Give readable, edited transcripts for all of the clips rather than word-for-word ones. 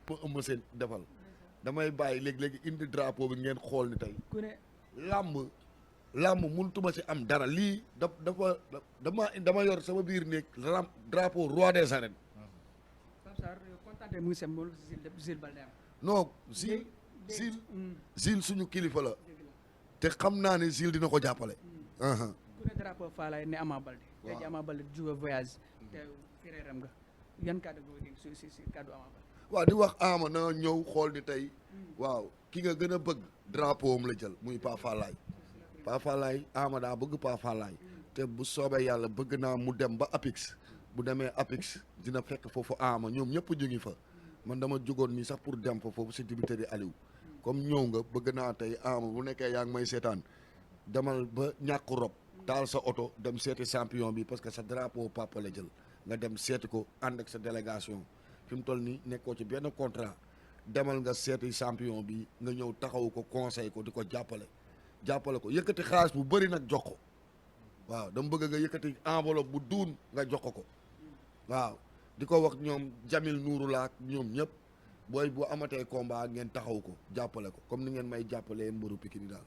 ma ëmb seen defal damay bàyyi léegi-léegi indi drapeau bi ngeen xool ni tey ku ne làmb mënutuma si am dara lii dama yor sama biir néeg drapeau roi des arènes Pape Sarr kontaan mu ngi sem moom Zil Balde am non Zil suñu kilifa la te xam naa ne Zil dina ko jàppale ku ne drapeau Faalaye ne Ama Balde tey ji Ama Balde jóge voyage te frère am nga yan kàddu nga dégg si kàddu Ama Balde waaw di wax Ama na ñëw xool ni tey waaw ki nga gën a bëgg drapeau am la jël muy Pa Faalaye Pa Faalaye Ama daa bëgg Pa Faalaye te bu soobee yàlla bëgg naa mu dem ba Apix bu demee Apix dina fekk foofu Ama ñoom ñëpp ñu ngi fa man dama jógoon nii sax pour dem fa foofu si dibiteri Aliou comme ñëw nga bëgg naa tey Ama bu nekkee yaa ngi may seetaan demal ba ñàkk rob taal sa oto dem seeti champion bi parce que sa drapeau papa la jël nga dem seeti ko ànd ak sa délégation fi mu toll nii nekkoo ci benn contrat demal nga seeti champion bi nga ñëw taxaw ko conseil ko di ko jàppale ko yëkkati xaalis bu bëri nag jox ko waaw dama bëgg nga yëkkati enveloppe bu duun nga jox ko waaw di ko wax ñoom Jamil Nuuru laak ñoom ñëpp booy bu amatee combat ngeen taxaw ko jàppale ko comme ni ngeen may jàppalee mbëru Pikine daal.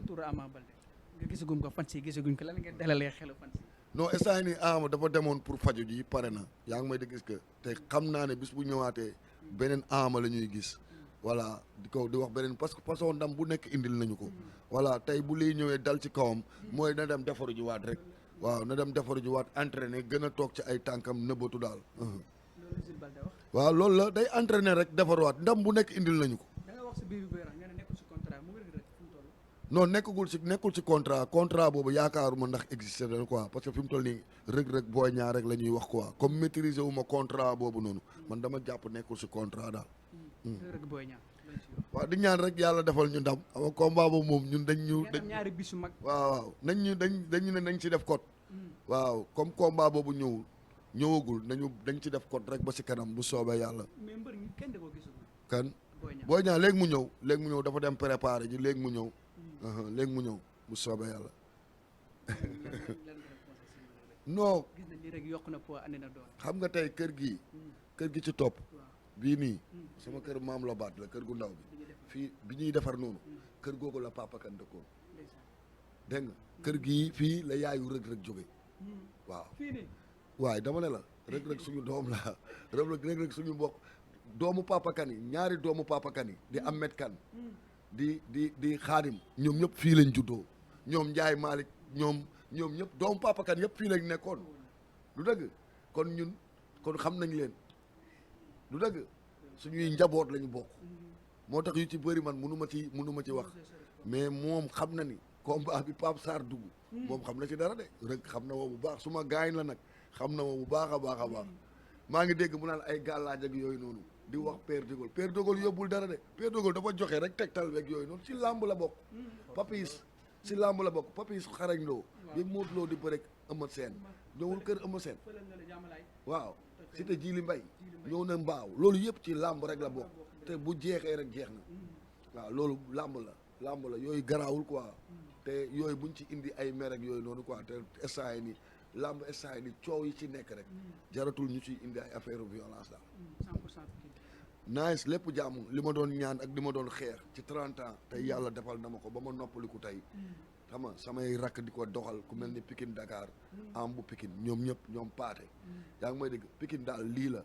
tur Ama Balde nga gisagum ko fan si gisaguñ ko lan ngeen dalalee xelu fan si. non instant yii nii Ama dafa demoon pour faju ji pare na yaa ngi may di gis que te xam naa ne bis bu ñëwaatee beneen Ama la ñuy gis voilà di wax beneen parce que façon ndam bu nekk indil nañu ko voilà tey bu liy ñëwee dal ci kawam mooy na dem defaru ji waat rek waaw na dem defaru ji waat entraîné gën a toog ci ay tànkam nëbbatu daal. loolu Zil Balde wax. waaw loolu la day entraîné rek defaruwaat ndam bu nekk indil nañu ko. da nga wax si biir bi nga ne nekkul si contrat mu ngi rek fi mu toll. non nekkul ci contrat boobu yaakaaruma ndax existé na quoi parce que fi mu toll nii rëg booy ñaar rek la ñuy wax quoi comme maîtriser wu ma contrat boobu noonu man dama jàpp nekkul ci contrat daal. rëg booy ñaar. waaw di ñaan rek yàlla defal ñu ndam ama combat boobu moom ñun dañ ñaari bisu mag. waaw dañ ne nañ ci def code. waaw comme combat boobu ñëwagul dañ ci def code rek ba ci kanam bu soobee yàlla. mais mbër ñi kenn da koo gisul. kan booy ñaar léegi mu ñëw dafa dem préparer ji léegi mu ñëw. léegi mu ñëw bu soobee yàlla. non. gis nañ ni rek yokk na poids andi na doon. xam nga tey kër gi ci topp. bii nii sama kër maam la baat la kër gu ndaw bi fii bi ñuy defar noonu kër googu la papa kan dëkkoon dégg nga kër gii fii la yaayu rëg jóge waaw waaye dama ne la rëg suñu doom la rëg suñu mbokk doomu papa kan yi ñaari doomu papa kan yi di Ahmed kan di xaadim ñoom ñëpp fii lañ juddoo ñoom Njaay Malick ñoom ñëpp doomu papa kan yëpp fii lañ nekkoon lu dëgg kon xam nañ leen lu dëgg suñuy njaboot lañu bokk moo tax yu ci bëri man mënu ma ci wax mais moom xam na ni combat bi Pape Sarr dugg moom xam na ci dara de rek xam na woo bu baax suma gaañ la nag xam na woo bu baax a baax maa ngi dégg mu naan ay gàllaaj ak yooyu noonu di wax Père de Gaulle yóbbul dara de Père de Gaulle dafa joxe rek tegtal beeg yooyu noonu ci làmb la bokk Papis si làmb la bokk Papis xarañ loo bi Modou Lo di bëre Eumeu Sène ñëwul kër Eumeu Sène waaw Cité Djily Mbaye ñëw na mbaaw loolu yëpp ci làmb rek la bokk te bu jeexee rek jeex na waaw loolu làmb la yooyu garaawul quoi te yooyu buñ ci indi ay mer ak yooyu noonu quoi te instant yi nii làmb instant yi nii coow yi ci nekk rek jaratul ñu ciy indi ay affaire violence daal 100% nice lépp jàmm li ma doon ñaan ak li ma doon xeex ci 30 ans tey yàlla defal na ma ko ba ma noppaliku tey xam nga samay rakk di ko doxal ku mel ni Pikine Dakar am bu Pikine ñoom ñëpp ñoom paate yaa ngi may dégg Pikine daal lii la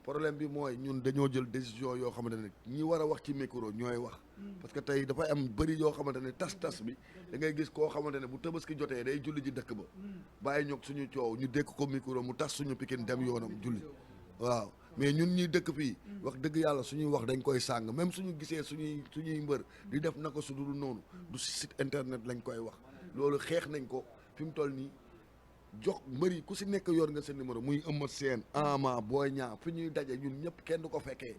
problème bi mooy ñun dañoo jël décision yoo xamante ne ñi war a wax ci micro ñooy wax parce que tey dafay am bëri yoo xamante ne tas bi da ngay gis koo xamante ne bu tabaski jotee day julli ji dëkk ba bàyyi ñoog suñu coow ñu dékk ko micro mu tas suñu Pikine dem yoonam julli waaw mais ñun ñuy dëkk fii wax dëgg yàlla suñuy wax dañ koy sàng même suñu gisee suñuy mbër di def naka su dul noonu du si site internet lañ koy wax loolu xeex nañ ko fi mu toll nii jox mbëri ku si nekk yor nga sa numéro muy Eumeu Sène Ama Boy Niang fi ñuy daje ñun ñëpp kenn du ko fekkee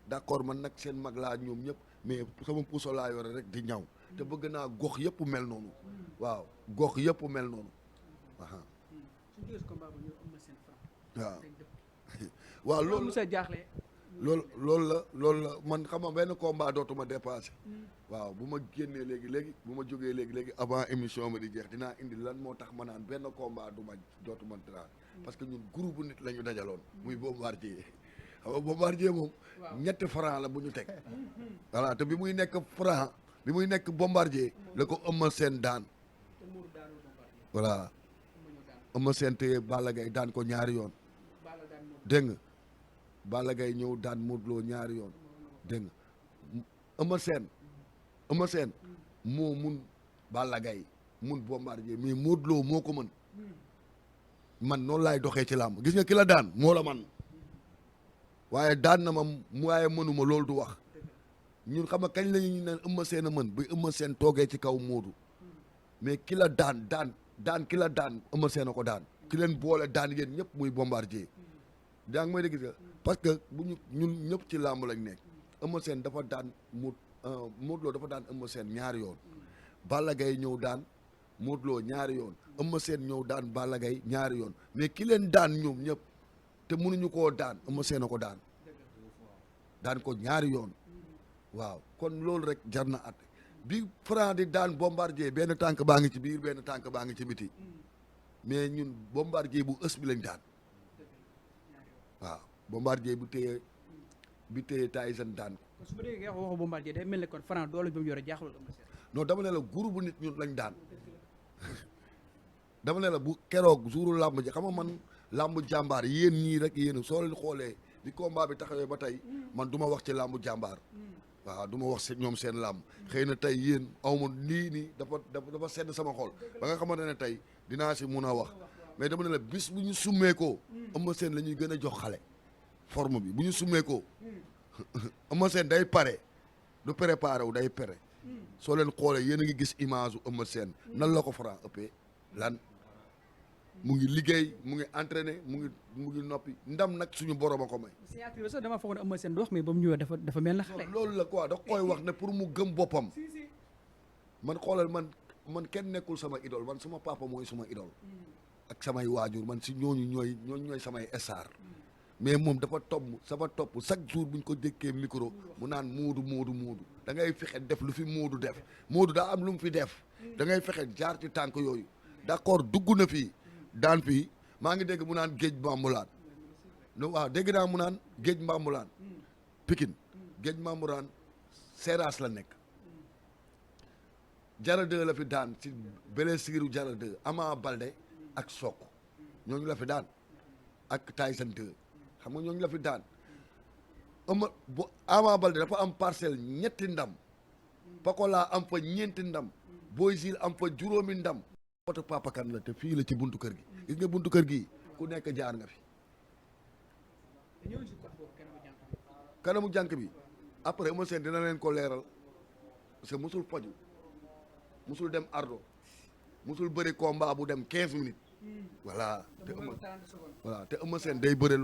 d'accord man nag seen mag laa ñoom ñëpp mais sama puso laa yore rek di ñaw te bëgg naa gox yëpp mel noonu waaw gox yëpp mel noonu waaw waaw loolu jaaxle loolu la man xam nga benn combat dootuma dépassé waaw bu ma génnee léegi bu ma jógee léegi avant émission bi di jeex dinaa indi lan moo tax ma naan benn combat dootuma dara parce que ñun groupe nit la ñu dajaloon muy Bombardier xam nga Bombardier moom ñetti franc la bu ñu teg voilà te bi muy nekk franc bi muy nekk Bombardier la ko Eumeu Sène daan voilà Eumeu Sène te Balla Gaye daan ko ñaari yoon dégg nga Balla Gaye ñëw daan Modou Lo ñaari yoon dégg nga Eumeu Sène moo mun Balla Gaye mun Bombardier mais Modou Lo moo ko mën man noonu laay doxee ci làmb gis nga ki la daan moo la man waaye daan na ma waaye mënuma loolu du wax ñun xam nga kañ la ñu ne Eumeu Sène a mën bi Eumeu Sène toogee ci kaw Modou mais ki la daan ki la daan Eumeu Sène a ko daan ki leen boole daan yéen ñëpp muy Bombardier daa ngi may dégg nga parce que bu ñu ñun ñëpp ci làmb lañ nekk Eumeu Sène dafa daan Modou Lo dafa daan Eumeu Sène ñaari yoon Balla Gaye ñëw daan Modou Lo ñaari yoon Eumeu Sène ñëw daan Balla Gaye ñaari yoon mais ki leen daan ñoom ñëpp te mënuñu koo daan Eumeu Sène a ko daan ko ñaari yoon waaw kon loolu rek jar na at bi Franc di daan Bombardier benn tànk baa ngi ci biir benn tànk baa ngi ci biti mais ñun Bombardier bu ës bi lañ daan waaw Bombardier bu téye Tyson daan ko. kon su ma déggee waxu Bombardier day mel ne kon Franc doole bi mu yore jaaxul Eumeu Sène. non dama ne la groupe bu nit ñun lañ daan dama ne la bu keroog jouru làmb ji xam nga man làmb jàmbaar yéen ñii rek yéen soo leen xoolee bi combat bi taxawee ba tey man du ma wax ci làmb jàmbaar waaw du ma wax si ñoom seen làmb xëy na tey yéen awma nii dafa sedd sama xol ba nga xamante ne tey dinaa si mun a wax mais dama ne la bis bu ñu summeekoo Eumeu Sène la ñuy gën a jox xale forme bi bu ñu summeekoo Eumeu Sène day pare du préparé wu day pare soo leen xoolee yéen a ngi gis image u Eumeu Sène nan la ko Franc ëppee lan mu ngi liggéey mu ngi entraîné mu ngi noppi ndam nag suñu borom a ko may. signature sax dama foog ne Eumeu Sène du wax mais ba mu ñëwee dafa mel na xale. loolu la quoi da koy wax ne pour mu gëm boppam man xoolal man kenn nekkul sama idole man sama papa mooy suma idole ak samay waajur man si ñooñu ñooy samay star mais moom dafa topp chaque jour buñ ko dékkee micro mu naan Moodu da ngay fexe def lu fi Moodu def Moodu daa am lu mu fi def da ngay fexe jaar ci tànk yooyu d'accord dugg na fii daan fii maa ngi dégg mu naan géej Mbambulaan waaw dégg naa mu naan géej Mbambulaan Pikine géej Mbambulaan Seras la nekk Jara 2 la fi daan ci blessure Jara 2 Ama Balde ak Sokk ñooñu la fi daan ak Tyson 2 xam nga ñooñu la fi daan Ama Balde dafa am parcelle ñetti ndam Pakola am fa ñeenti ndam Boy Sil am fa juróomi ndam oto Papa Kane la te fii la ci buntu kër gi gis nga buntu kër gi ku nekk jaar nga fi kanamu jànk bi après Eumeu Sène dina leen ko leeral parce que musul faju musul dem ardo musul bëri combat bu dem 15 minutes voilà te Eumeu Sène day bëre